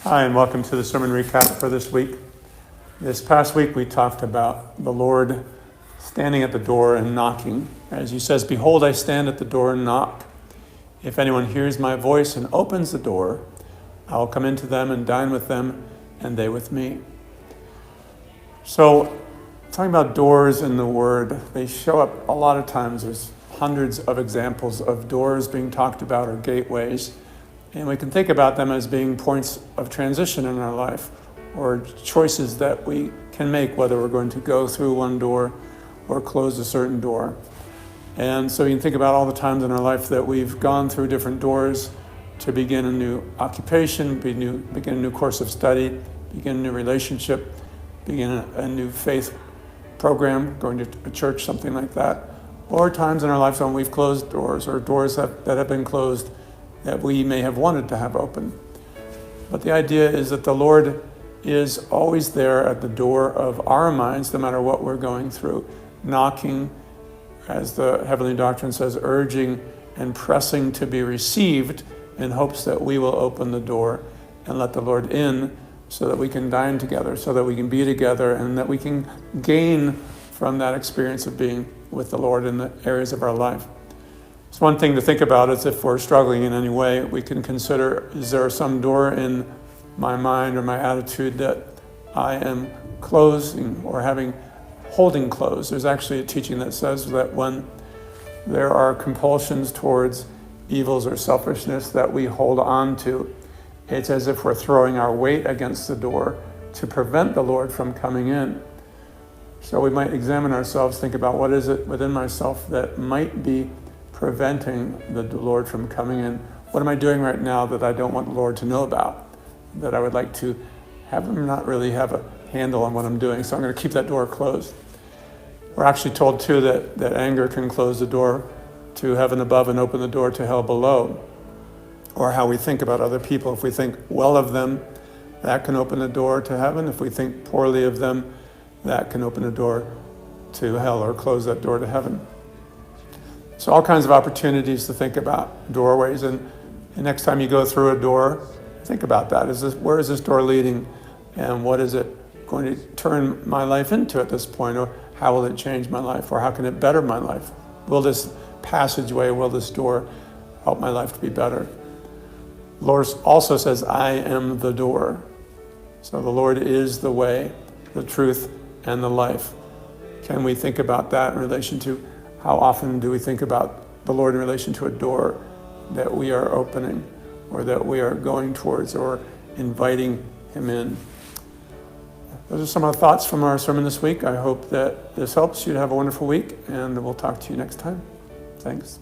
Hi, and welcome to the sermon recap for this week. This past week we talked about the Lord standing at the door and knocking. As he says, "Behold, I stand at the door and knock. If anyone hears my voice and opens the door, I will come into them and dine with them, and they with me." So, talking about doors in the Word, they show up a lot of times. There's hundreds of examples of doors being talked about, or gateways. And we can think about them as being points of transition in our life, or choices that we can make, whether we're going to go through one door or close a certain door. And so you can think about all the times in our life that we've gone through different doors to begin a new occupation, begin a new course of study, begin a new relationship, begin a new faith program, going to a church, something like that. Or times in our lives when we've closed doors, or doors that have been closed that we may have wanted to have open. But the idea is that the Lord is always there at the door of our minds, no matter what we're going through, knocking, as the Heavenly Doctrine says, urging and pressing to be received, in hopes that we will open the door and let the Lord in, so that we can dine together, so that we can be together, and that we can gain from that experience of being with the Lord in the areas of our life. So one thing to think about is, if we're struggling in any way, we can consider, is there some door in my mind or my attitude that I am closing or holding closed? There's actually a teaching that says that when there are compulsions towards evils or selfishness that we hold on to, it's as if we're throwing our weight against the door to prevent the Lord from coming in. So we might examine ourselves, think about what is it within myself that might be preventing the Lord from coming in. What am I doing right now that I don't want the Lord to know about, that I would like to have him not really have a handle on what I'm doing? So I'm going to keep that door closed. We're actually told too that anger can close the door to heaven above and open the door to hell below. Or how we think about other people. If we think well of them, that can open the door to heaven. If we think poorly of them, that can open the door to hell, or close that door to heaven. So all kinds of opportunities to think about doorways, and next time you go through a door, think about that. Where is this door leading, and what is it going to turn my life into at this point, or how will it change my life, or how can it better my life? Will this passageway, will this door help my life to be better? The Lord also says, "I am the door." So the Lord is the way, the truth, and the life. Can we think about that in relation to how often do we think about the Lord in relation to a door that we are opening, or that we are going towards, or inviting him in? Those are some of the thoughts from our sermon this week. I hope that this helps you to have a wonderful week, and we'll talk to you next time. Thanks.